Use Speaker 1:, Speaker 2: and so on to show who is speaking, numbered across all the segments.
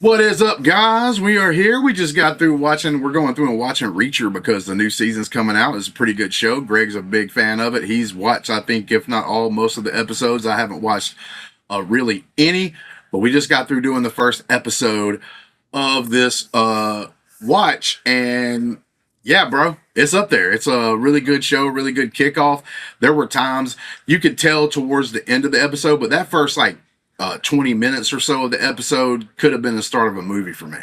Speaker 1: What is up, guys? We are here. We just got through watching. We're going through and watching Reacher because the new season's coming out. It's a pretty good show. Greg's a big fan of it. He's watched, I think, if not all, most of the episodes. I haven't watched really any, but we just got through doing the first episode of this watch, and yeah, bro, it's up there. It's a really good show, really good kickoff. There were times you could tell towards the end of the episode, but that first 20 minutes or so of the episode could have been the start of a movie for me.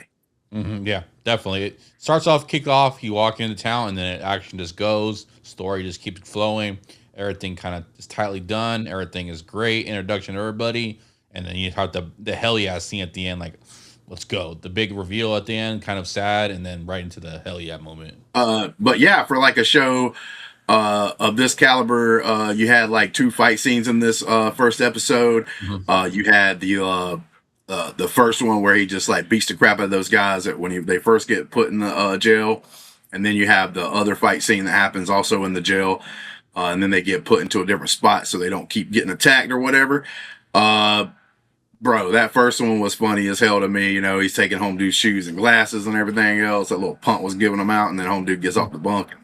Speaker 2: Yeah, definitely. It starts off kickoff. You walk into town, and then action just goes. Story just keeps flowing. Everything kind of is tightly done. Everything is great. Introduction to everybody, and then you have the hell yeah scene at the end. Like, let's go. The big reveal at the end, kind of sad, and then right into the hell yeah moment.
Speaker 1: But yeah, for like a show of this caliber, you had like two fight scenes in this first episode. You had the first one where he just like beats the crap out of those guys when they first get put in the jail, and then you have the other fight scene that happens also in the jail, and then they get put into a different spot so they don't keep getting attacked or whatever. Bro, that first one was funny as hell to me. You know, he's taking home dude's shoes and glasses and everything else. That little punk was giving them out, and then home dude gets off the bunk. And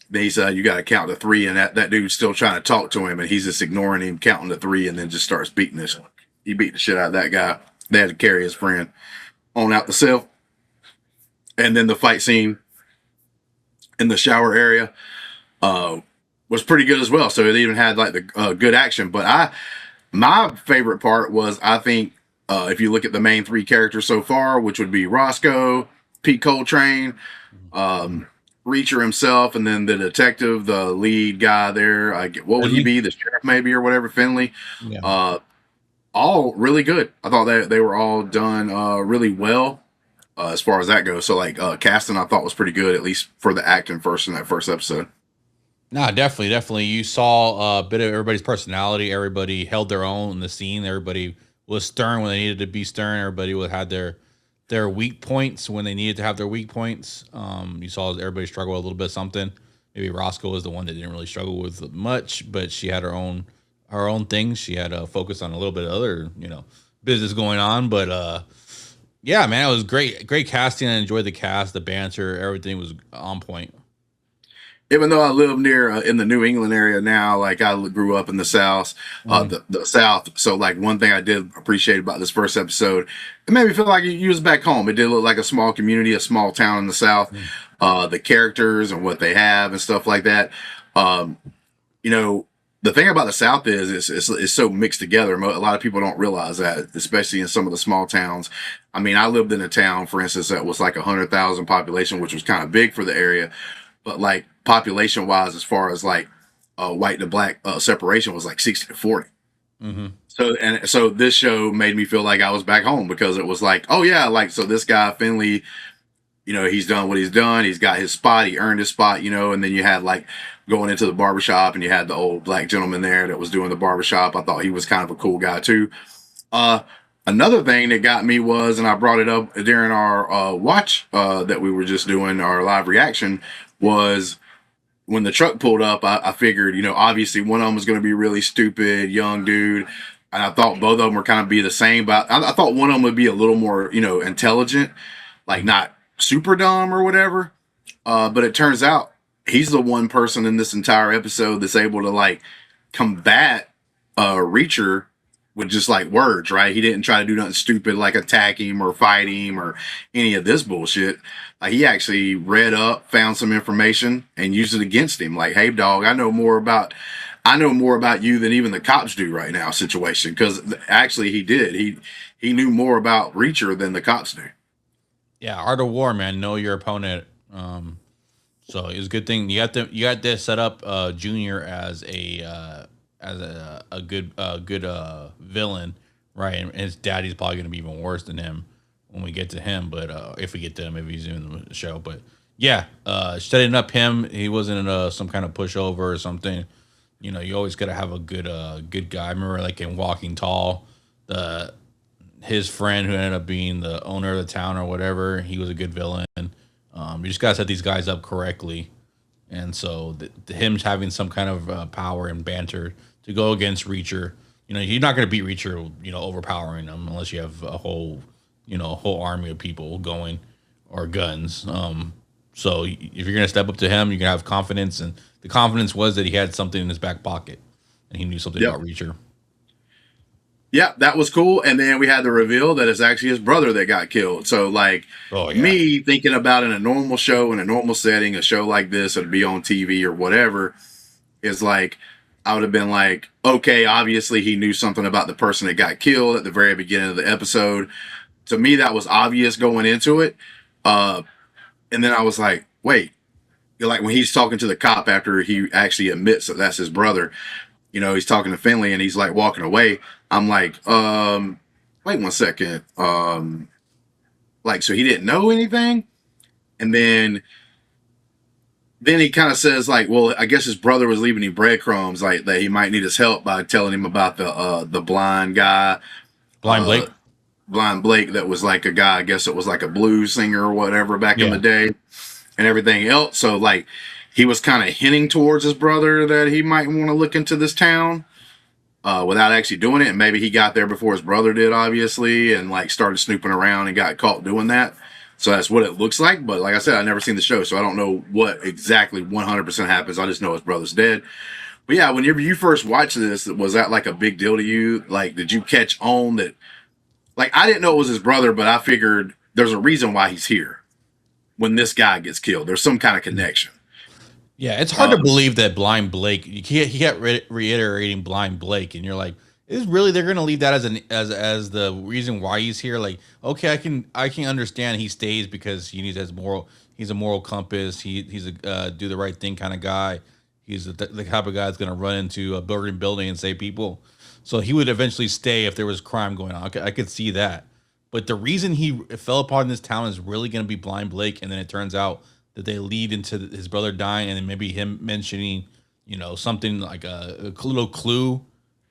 Speaker 1: they said you got to count to three, and that dude's still trying to talk to him, and he's just ignoring him, counting to three, and then just starts beating this one. He beat the shit out of that guy. They had to carry his friend on out the cell. And then the fight scene in the shower area was pretty good as well. So it even had like the good action. But my favorite part was, I think, if you look at the main three characters so far, which would be Roscoe, Pete Coltrane, Reacher himself, and then the detective, the lead guy there. What would he be? The sheriff, maybe, or whatever. Finley. Yeah. All really good. I thought that they were all done really well as far as that goes. So casting, I thought was pretty good, at least for the acting first in that first episode.
Speaker 2: Nah, definitely. You saw a bit of everybody's personality. Everybody held their own in the scene. Everybody was stern when they needed to be stern. Everybody had their weak points when they needed to have their weak points. You saw everybody struggle with a little bit of something. Maybe Roscoe was the one that didn't really struggle with much, but she had her own things. She had to focus on a little bit of other, business going on. But yeah, man, it was great casting. I enjoyed the cast, the banter, everything was on point.
Speaker 1: Even though I live near in the New England area now, like I grew up in the South, the South. So like one thing I did appreciate about this first episode, it made me feel like you was back home. It did look like a small community, a small town in the South. The characters and what they have and stuff like that. The thing about the South is it's so mixed together. A lot of people don't realize that, especially in some of the small towns. I mean, I lived in a town, for instance, that was like 100,000 population, which was kind of big for the area. But like population wise, as far as like white to black separation was like 60 to 40. So this show made me feel like I was back home, because it was like, oh yeah, like, so this guy Finley, he's done what he's done. He's got his spot. He earned his spot, and then you had like going into the barbershop, and you had the old black gentleman there that was doing the barbershop. I thought he was kind of a cool guy too. Another thing that got me was, and I brought it up during our watch that we were just doing, our live reaction, was when the truck pulled up, I figured, obviously one of them was going to be really stupid, young dude. And I thought both of them were kind of be the same, but I thought one of them would be a little more, intelligent, like not super dumb or whatever. But it turns out he's the one person in this entire episode that's able to like combat Reacher with just like words, right? He didn't try to do nothing stupid like attack him or fight him or any of this bullshit. He actually read up, found some information, and used it against him. Like, hey, dog, I know more about you than even the cops do right now. Situation, because actually he did. He knew more about Reacher than the cops do.
Speaker 2: Yeah, art of war, man. Know your opponent. So it was a good thing you got this set up Junior as a good villain, right? And his daddy's probably gonna be even worse than him when we get to him. But if we get to him, if he's in the show, but yeah, setting up him, he wasn't some kind of pushover or something. You always gotta have a good guy. I remember like in Walking Tall, his friend who ended up being the owner of the town or whatever, he was a good villain. You just gotta set these guys up correctly, and so him having some kind of power and banter to go against Reacher, you're not gonna beat Reacher, overpowering him unless you have a whole a whole army of people going or guns. So if you're gonna step up to him, you're gonna have confidence, and the confidence was that he had something in his back pocket and he knew something
Speaker 1: Yep.
Speaker 2: about Reacher.
Speaker 1: Yeah, that was cool. And then we had the reveal that it's actually his brother that got killed. So, like,
Speaker 2: Oh yeah,
Speaker 1: me thinking about in a normal show, in a normal setting, a show like this, it'd be on TV or whatever, is like, I would have been like, okay, obviously he knew something about the person that got killed at the very beginning of the episode. To me, that was obvious going into it. And then I was like, wait, like when he's talking to the cop after he actually admits that that's his brother, he's talking to Finley and he's like walking away. I'm like, wait 1 second. Like, so he didn't know anything? And then he kind of says like, well, I guess his brother was leaving him breadcrumbs, like that he might need his help by telling him about the blind guy,
Speaker 2: Blind Blake.
Speaker 1: blind Blake, that was like a guy, I guess it was like a blues singer or whatever back in
Speaker 2: Yeah.
Speaker 1: the day, and everything else. So like he was kind of hinting towards his brother that he might want to look into this town without actually doing it. And maybe he got there before his brother did, obviously, and like started snooping around and got caught doing that. So that's what it looks like. But like I said, I've never seen the show, so I don't know what exactly 100% happens. I just know his brother's dead. But yeah, whenever you first watched this, was that like a big deal to you? Like, did you catch on that? Like, I didn't know it was his brother, but I figured there's a reason why he's here when this guy gets killed. There's some kind of connection.
Speaker 2: Yeah, it's hard to believe that Blind Blake. He kept reiterating Blind Blake, and you're like, is really they're gonna leave that as the reason why he's here? Like, okay, I can understand he stays because he needs his moral. He's a moral compass. He's a do the right thing kind of guy. He's the type of guy that's gonna run into a building and save people. So he would eventually stay if there was crime going on. I could see that. But the reason he fell upon this town is really going to be Blind Blake, and then it turns out that they lead into his brother dying, and then maybe him mentioning, something like a little clue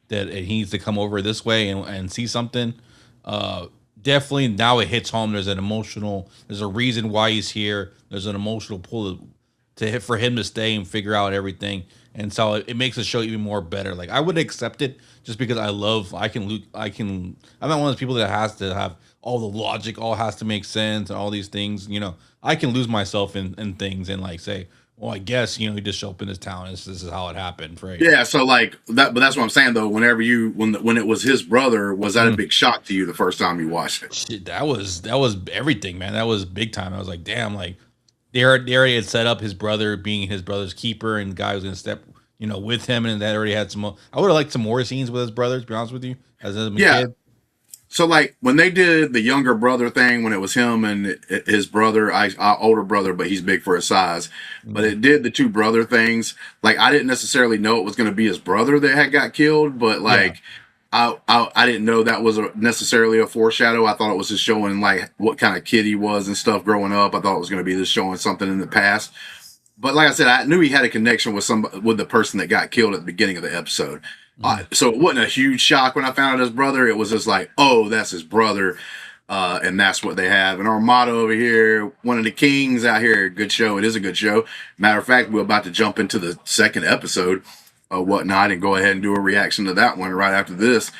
Speaker 2: that he needs to come over this way and see something. Definitely now it hits home. There's a reason why he's here. There's an emotional pull for him to stay and figure out everything, and so it makes the show even more better. Like I would accept it just because I'm not one of those people that has to have all the logic, all has to make sense, and all these things. I can lose myself in things and like say, well, I guess he just show up in this town. This is how it happened, right?
Speaker 1: Yeah, so like that, but that's what I'm saying though. Whenever when it was his brother, was that a big shock to you the first time you watched it?
Speaker 2: Shit, that was everything, man. That was big time. I was like, damn, like they already had set up his brother being his brother's keeper, and the guy was gonna step, with him, and that already had some. I would have liked some more scenes with his brother. To be honest with you, as a
Speaker 1: Yeah.
Speaker 2: kid.
Speaker 1: So like when they did the younger brother thing, when it was him and his brother, older brother, but he's big for his size. But it did the two brother things. Like I didn't necessarily know it was going to be his brother that had got killed, but like I didn't know that was necessarily a foreshadow. I thought it was just showing like what kind of kid he was and stuff growing up. I thought it was going to be just showing something in the past. But like I said, I knew he had a connection with the person that got killed at the beginning of the episode. So it wasn't a huge shock when I found out his brother. It was just like, oh, that's his brother, and that's what they have. And our motto over here, one of the kings out here. Good show. It is a good show. Matter of fact, we're about to jump into the second episode of whatnot and go ahead and do a reaction to that one right after this.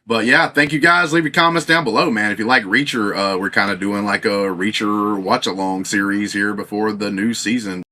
Speaker 1: But yeah, thank you guys. Leave your comments down below, man. If you like Reacher, we're kind of doing like a Reacher watch along series here before the new season.